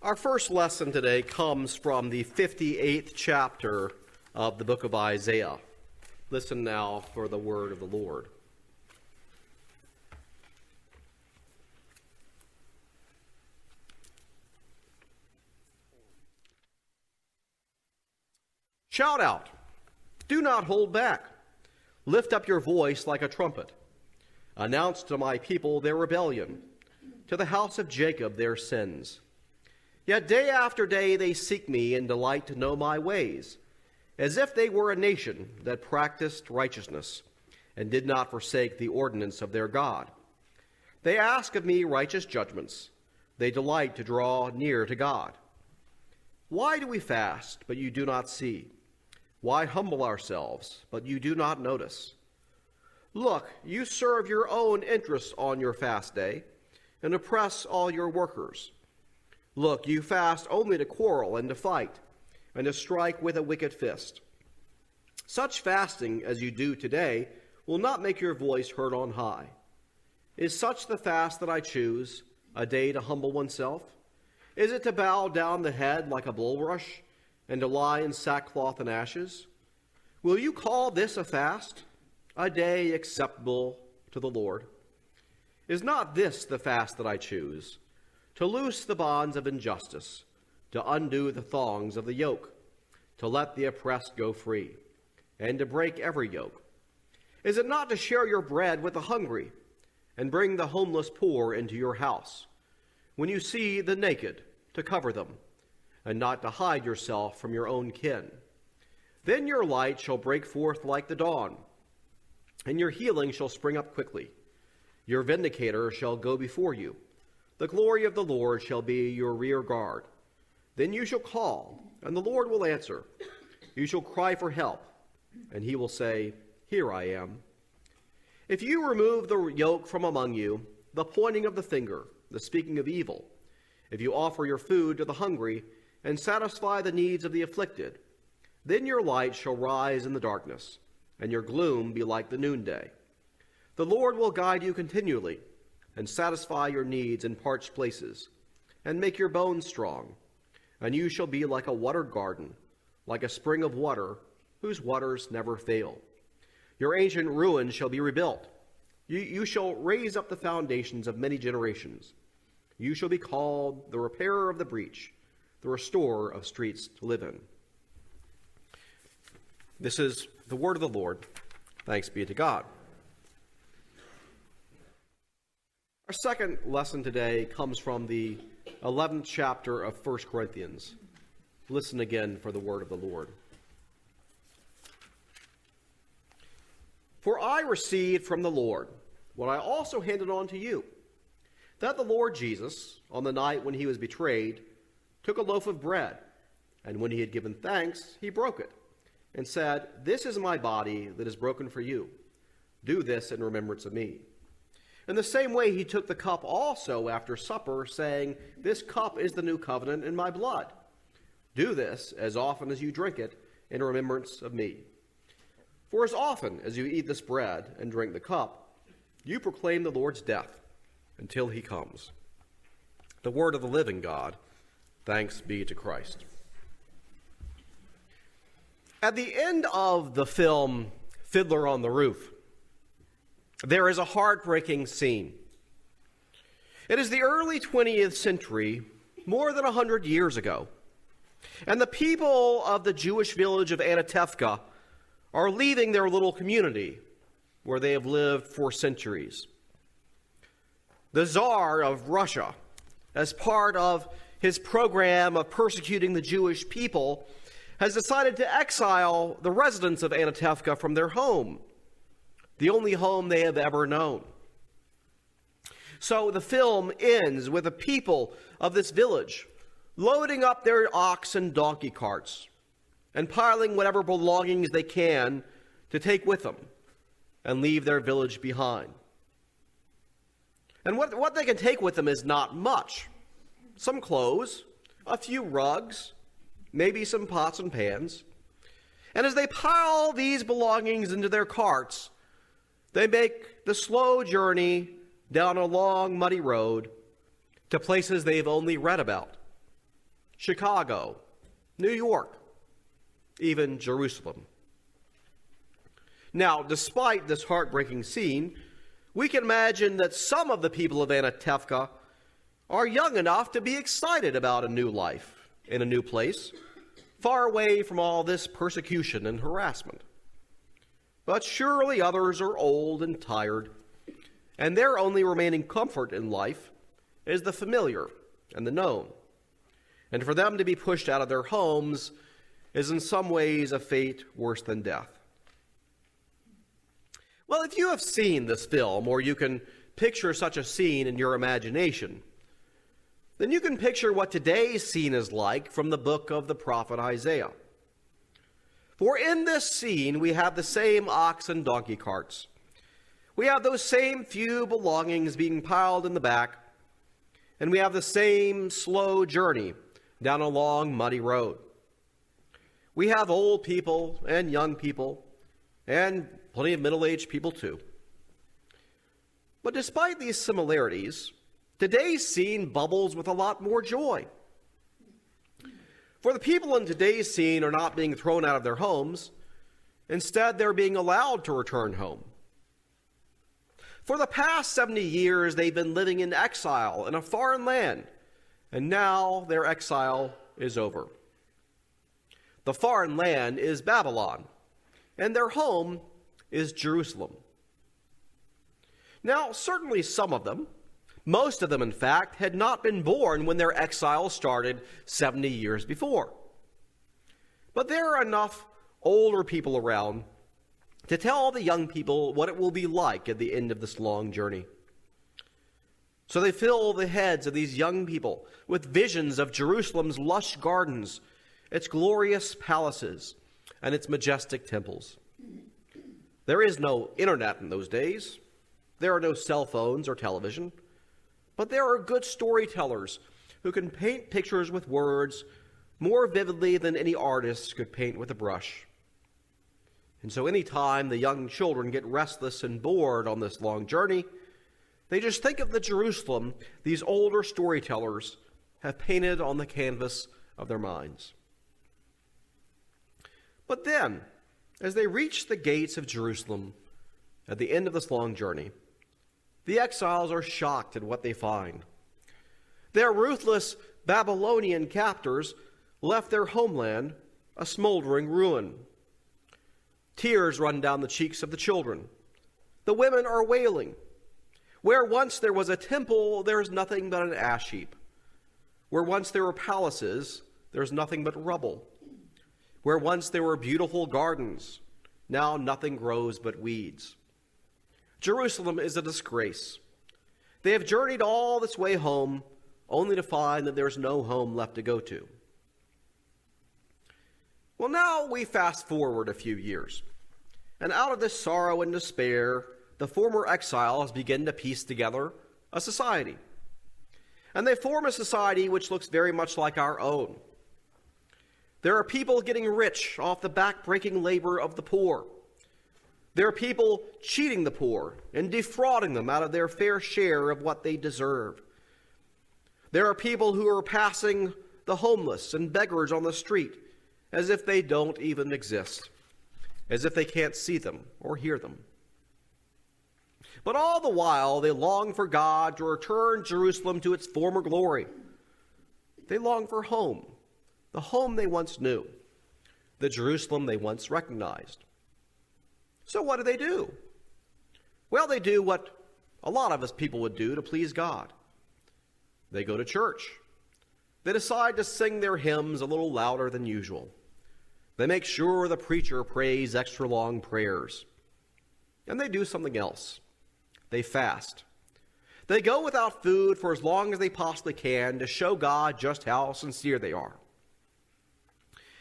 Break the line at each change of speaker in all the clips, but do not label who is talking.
Our first lesson today comes from the 58th chapter of the book of Isaiah. Listen now for the word of the Lord. Shout out, do not hold back. Lift up your voice like a trumpet. Announce to my people their rebellion, to the house of Jacob their sins. Yet day after day they seek me and delight to know my ways, as if they were a nation that practiced righteousness and did not forsake the ordinance of their God. They ask of me righteous judgments. They delight to draw near to God. Why do we fast, but you do not see? Why humble ourselves, but you do not notice? Look, you serve your own interests on your fast day and oppress all your workers. Look, you fast only to quarrel and to fight, and to strike with a wicked fist. Such fasting as you do today will not make your voice heard on high. Is such the fast that I choose, a day to humble oneself? Is it to bow down the head like a bulrush, and to lie in sackcloth and ashes? Will you call this a fast, a day acceptable to the Lord? Is not this the fast that I choose, to loose the bonds of injustice, to undo the thongs of the yoke, to let the oppressed go free, and to break every yoke? Is it not to share your bread with the hungry, and bring the homeless poor into your house? When you see the naked, to cover them, and not to hide yourself from your own kin. Then your light shall break forth like the dawn, and your healing shall spring up quickly. Your vindicator shall go before you. The glory of the Lord shall be your rear guard. Then you shall call, and the Lord will answer. You shall cry for help, and he will say, Here I am. If you remove the yoke from among you, the pointing of the finger, the speaking of evil, if you offer your food to the hungry and satisfy the needs of the afflicted, then your light shall rise in the darkness, and your gloom be like the noonday. The Lord will guide you continually, and satisfy your needs in parched places, and make your bones strong. And you shall be like a watered garden, like a spring of water, whose waters never fail. Your ancient ruins shall be rebuilt. You shall raise up the foundations of many generations. You shall be called the repairer of the breach, the restorer of streets to live in. This is the word of the Lord. Thanks be to God. Our second lesson today comes from the 11th chapter of 1 Corinthians. Listen again for the word of the Lord. For I received from the Lord what I also handed on to you, that the Lord Jesus, on the night when he was betrayed, took a loaf of bread, and when he had given thanks, he broke it, and said, This is my body that is broken for you. Do this in remembrance of me. In the same way, he took the cup also after supper, saying, This cup is the new covenant in my blood. Do this as often as you drink it in remembrance of me. For as often as you eat this bread and drink the cup, you proclaim the Lord's death until he comes. The word of the living God. Thanks be to Christ. At the end of the film Fiddler on the Roof, there is a heartbreaking scene. It is the early 20th century, more than 100 years ago, and the people of the Jewish village of Anatevka are leaving their little community where they have lived for centuries. The Tsar of Russia, as part of his program of persecuting the Jewish people, has decided to exile the residents of Anatevka from their home, the only home they have ever known. So the film ends with the people of this village loading up their ox and donkey carts and piling whatever belongings they can to take with them and leave their village behind. And what they can take with them is not much. Some clothes, a few rugs, maybe some pots and pans. And as they pile these belongings into their carts, they make the slow journey down a long, muddy road to places they've only read about, Chicago, New York, even Jerusalem. Now, despite this heartbreaking scene, we can imagine that some of the people of Anatevka are young enough to be excited about a new life in a new place, far away from all this persecution and harassment. But surely others are old and tired, and their only remaining comfort in life is the familiar and the known. And for them to be pushed out of their homes is in some ways a fate worse than death. Well, if you have seen this film, or you can picture such a scene in your imagination, then you can picture what today's scene is like from the book of the prophet Isaiah. For in this scene, we have the same ox and donkey carts. We have those same few belongings being piled in the back, and we have the same slow journey down a long, muddy road. We have old people and young people, and plenty of middle-aged people too. But despite these similarities, today's scene bubbles with a lot more joy. For the people in today's scene are not being thrown out of their homes. Instead, they're being allowed to return home. For the past 70 years, they've been living in exile in a foreign land, and now their exile is over. The foreign land is Babylon, and their home is Jerusalem. Now, certainly some of them, most of them in fact, had not been born when their exile started 70 years before. But there are enough older people around to tell the young people what it will be like at the end of this long journey. So they fill the heads of these young people with visions of Jerusalem's lush gardens, its glorious palaces, and its majestic temples. There is no internet in those days. There are no cell phones or television. But there are good storytellers who can paint pictures with words more vividly than any artist could paint with a brush. And so any time the young children get restless and bored on this long journey, they just think of the Jerusalem these older storytellers have painted on the canvas of their minds. But then, as they reach the gates of Jerusalem at the end of this long journey, the exiles are shocked at what they find. Their ruthless Babylonian captors left their homeland a smoldering ruin. Tears run down the cheeks of the children. The women are wailing. Where once there was a temple, there is nothing but an ash heap. Where once there were palaces, there is nothing but rubble. Where once there were beautiful gardens, now nothing grows but weeds. Jerusalem is a disgrace. They have journeyed all this way home, only to find that there's no home left to go to. Well, now we fast forward a few years, and out of this sorrow and despair, the former exiles begin to piece together a society. And they form a society which looks very much like our own. There are people getting rich off the back-breaking labor of the poor. There are people cheating the poor and defrauding them out of their fair share of what they deserve. There are people who are passing the homeless and beggars on the street as if they don't even exist, as if they can't see them or hear them. But all the while, they long for God to return Jerusalem to its former glory. They long for home, the home they once knew, the Jerusalem they once recognized. So what do? Well, they do what a lot of us people would do to please God. They go to church. They decide to sing their hymns a little louder than usual. They make sure the preacher prays extra long prayers. And they do something else. They fast. They go without food for as long as they possibly can to show God just how sincere they are.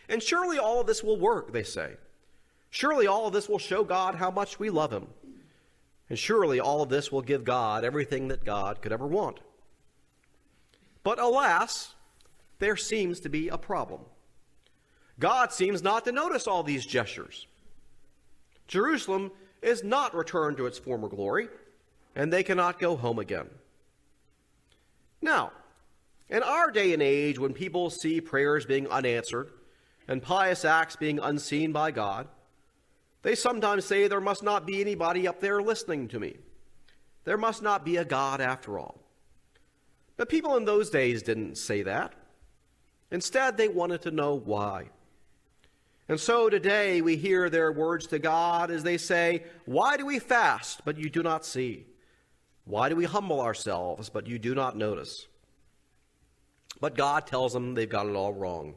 And surely all of this will work, they say. Surely all of this will show God how much we love him. And surely all of this will give God everything that God could ever want. But alas, there seems to be a problem. God seems not to notice all these gestures. Jerusalem is not returned to its former glory, and they cannot go home again. Now, In our day and age, when people see prayers being unanswered and pious acts being unseen by God, they sometimes say there must not be anybody up there listening to me. There must not be a God after all. But people in those days didn't say that. Instead, they wanted to know why. And so today we hear their words to God as they say, "Why do we fast, but you do not see? Why do we humble ourselves, but you do not notice?" But God tells them they've got it all wrong.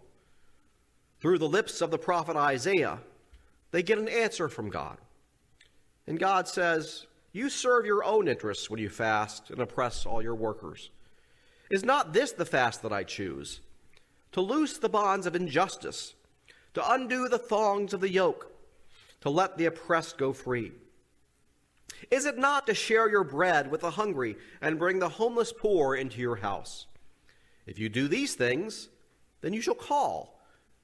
Through the lips of the prophet Isaiah, they get an answer from God. And God says, "You serve your own interests when you fast and oppress all your workers. Is not this the fast that I choose? To loose the bonds of injustice, to undo the thongs of the yoke, to let the oppressed go free? Is it not to share your bread with the hungry and bring the homeless poor into your house? If you do these things, then you shall call,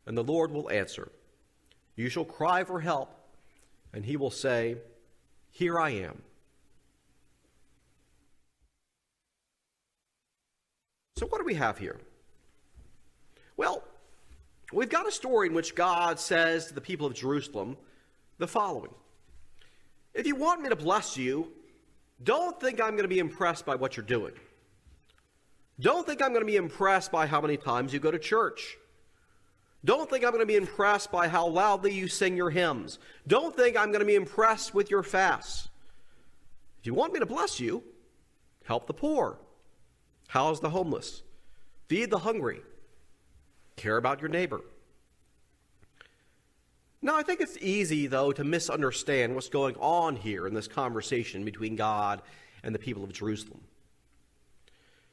and the Lord will answer. You shall cry for help, and he will say, 'Here I am.'" So what do we have here? Well, we've got a story in which God says to the people of Jerusalem the following: "If you want me to bless you, don't think I'm going to be impressed by what you're doing. Don't think I'm going to be impressed by how many times you go to church. Don't think I'm going to be impressed by how loudly you sing your hymns. Don't think I'm going to be impressed with your fasts. If you want me to bless you, help the poor, house the homeless, feed the hungry, care about your neighbor." Now, I think it's easy, though, to misunderstand what's going on here in this conversation between God and the people of Jerusalem.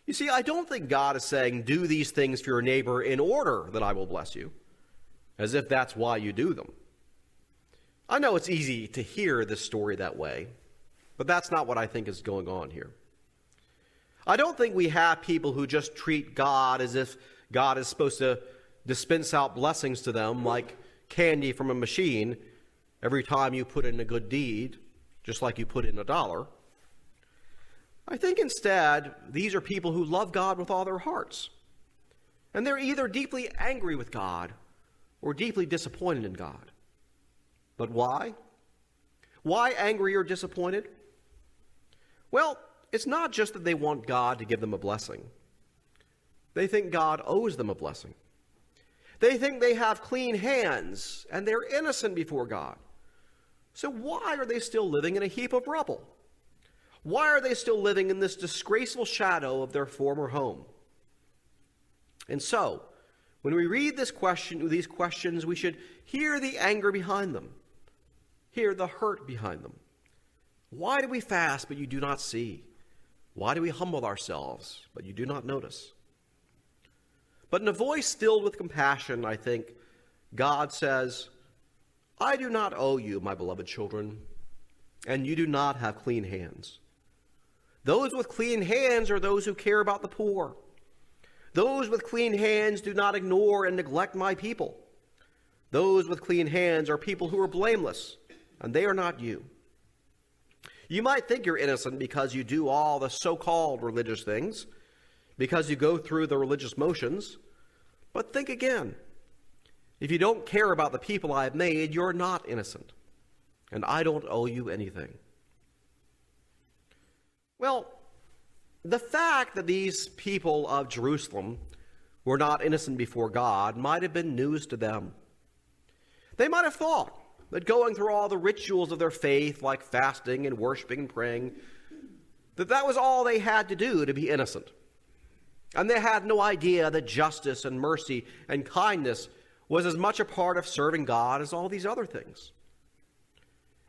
You see, I don't think God is saying, "Do these things for your neighbor in order that I will bless you," as if that's why you do them. I know it's easy to hear this story that way, but that's not what I think is going on here. I don't think we have people who just treat God as if God is supposed to dispense out blessings to them like candy from a machine every time you put in a good deed, just like you put in $1. I think instead, these are people who love God with all their hearts. And they're either deeply angry with God or deeply disappointed in God. But why? Why angry or disappointed? Well, it's not just that they want God to give them a blessing. They think God owes them a blessing. They think they have clean hands and they're innocent before God. So why are they still living in a heap of rubble? Why are they still living in this disgraceful shadow of their former home? And so, when we read these questions, we should hear the anger behind them, hear the hurt behind them. Why do we fast, but you do not see? Why do we humble ourselves, but you do not notice? But in a voice filled with compassion, I think, God says, "I do not owe you, my beloved children, and you do not have clean hands. Those with clean hands are those who care about the poor. Those with clean hands do not ignore and neglect my people. Those with clean hands are people who are blameless, and they are not you. You might think you're innocent because you do all the so-called religious things, because you go through the religious motions, but think again. If you don't care about the people I have made, you're not innocent, and I don't owe you anything." Well, the fact that these people of Jerusalem were not innocent before God might have been news to them. They might have thought that going through all the rituals of their faith, like fasting and worshiping and praying, that was all they had to do to be innocent. And they had no idea that justice and mercy and kindness was as much a part of serving God as all these other things.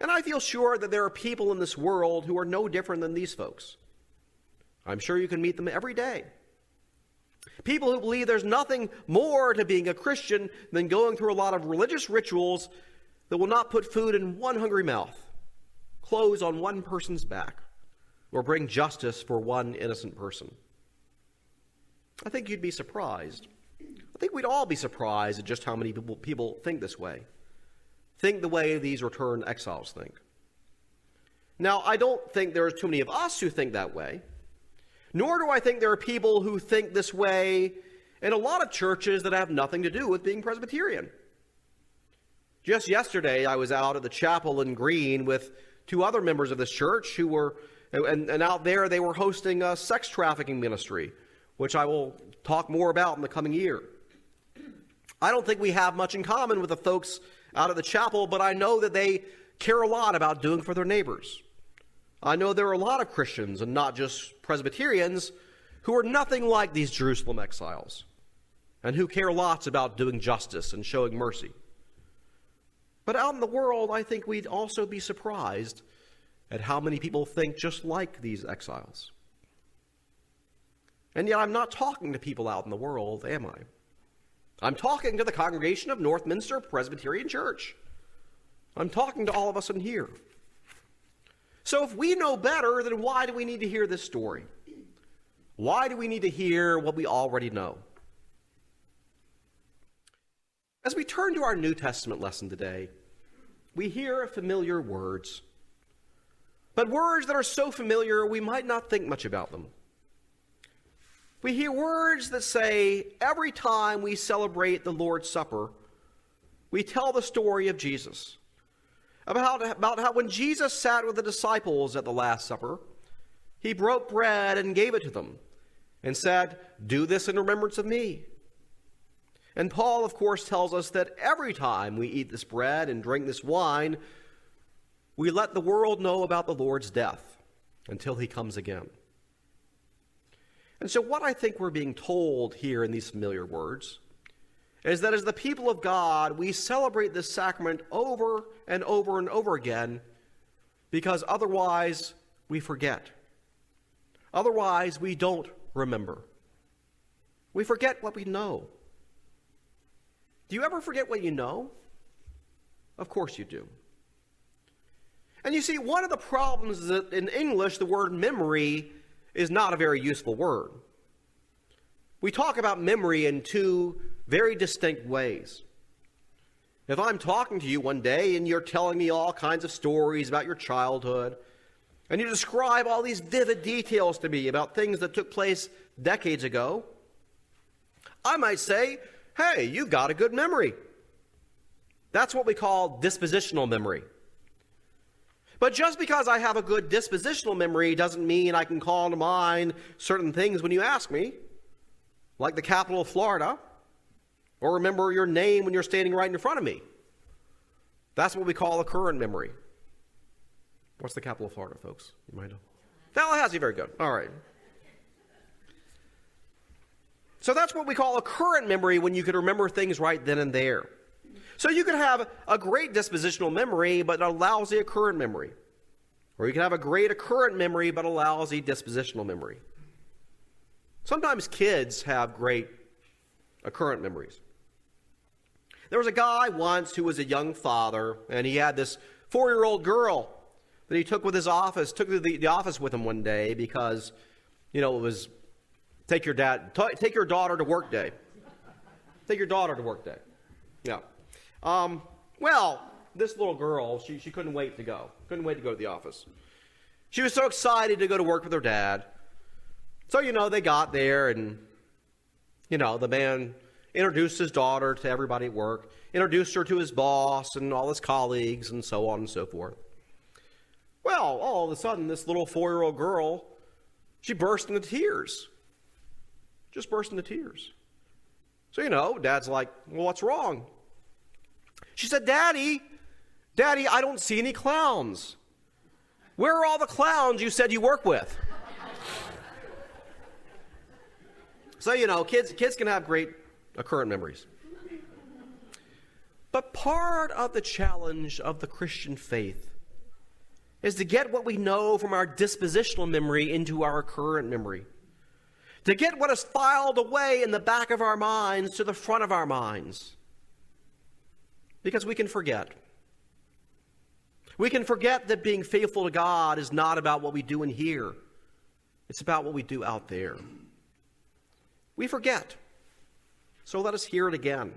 And I feel sure that there are people in this world who are no different than these folks. I'm sure you can meet them every day. People who believe there's nothing more to being a Christian than going through a lot of religious rituals that will not put food in one hungry mouth, clothes on one person's back, or bring justice for one innocent person. I think you'd be surprised. I think we'd all be surprised at just how many people think this way. Think the way these returned exiles think. Now, I don't think there are too many of us who think that way, Nor do I think there are people who think this way in a lot of churches that have nothing to do with being Presbyterian. Just yesterday, I was out at the chapel in Green with two other members of this church who were, and out there they were hosting a sex trafficking ministry, which I will talk more about in the coming year. I don't think we have much in common with the folks out at the chapel, but I know that they care a lot about doing for their neighbors. I know there are a lot of Christians, and not just Presbyterians, who are nothing like these Jerusalem exiles, and who care lots about doing justice and showing mercy. But out in the world, I think we'd also be surprised at how many people think just like these exiles. And yet I'm not talking to people out in the world, am I? I'm talking to the congregation of Northminster Presbyterian Church. I'm talking to all of us in here. So if we know better, then why do we need to hear this story? Why do we need to hear what we already know? As we turn to our New Testament lesson today, we hear familiar words, but words that are so familiar we might not think much about them. We hear words that say, every time we celebrate the Lord's Supper, we tell the story of Jesus. About how when Jesus sat with the disciples at the Last Supper, he broke bread and gave it to them and said, "Do this in remembrance of me." And Paul, of course, tells us that every time we eat this bread and drink this wine, we let the world know about the Lord's death until he comes again. And so what I think we're being told here in these familiar words is that as the people of God, we celebrate this sacrament over and over and over again because otherwise we forget. Otherwise we don't remember. We forget what we know. Do you ever forget what you know? Of course you do. And you see, one of the problems is that in English, the word memory is not a very useful word. We talk about memory in two very distinct ways. If I'm talking to you one day and you're telling me all kinds of stories about your childhood, and you describe all these vivid details to me about things that took place decades ago, I might say, "Hey, you've got a good memory." That's what we call dispositional memory. But just because I have a good dispositional memory doesn't mean I can call to mind certain things when you ask me, like the capital of Florida, or remember your name when you're standing right in front of me. That's what we call a current memory. What's the capital of Florida, folks? You might know. Tallahassee, very good. All right. So that's what we call a current memory, when you can remember things right then and there. So you can have a great dispositional memory, but a lousy current memory. Or you can have a great current memory, but a lousy dispositional memory. Sometimes kids have great current memories. There was a guy once who was a young father, and he had this 4-year-old girl that he took to the office with him one day because, it was take your daughter to work day. Take your daughter to work day. Yeah. Well, this little girl, she couldn't wait to go. Couldn't wait to go to the office. She was so excited to go to work with her dad. So, they got there and, the man introduced his daughter to everybody at work, introduced her to his boss and all his colleagues and so on and so forth. Well, all of a sudden, this little 4-year-old girl, she burst into tears. Just burst into tears. So, Dad's like, "Well, what's wrong?" She said, Daddy, I don't see any clowns. Where are all the clowns you said you work with?" So, kids can have great current memories. But part of the challenge of the Christian faith is to get what we know from our dispositional memory into our current memory. To get what is filed away in the back of our minds to the front of our minds. Because we can forget. We can forget that being faithful to God is not about what we do in here. It's about what we do out there. We forget. So let us hear it again.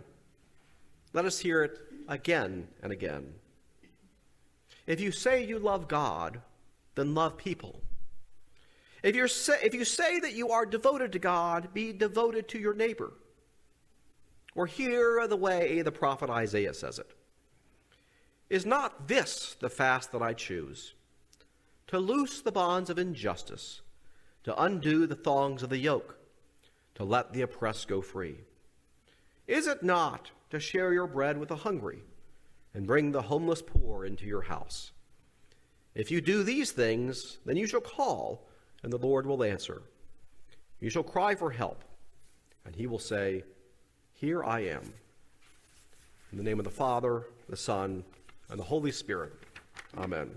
Let us hear it again and again. If you say you love God, then love people. If you say that you are devoted to God, be devoted to your neighbor. Or hear the way the prophet Isaiah says it. Is not this the fast that I choose? To loose the bonds of injustice, to undo the thongs of the yoke, to let the oppressed go free. Is it not to share your bread with the hungry, and bring the homeless poor into your house? If you do these things, then you shall call, and the Lord will answer. You shall cry for help, and he will say, Here I am. In the name of the Father, the Son, and the Holy Spirit. Amen.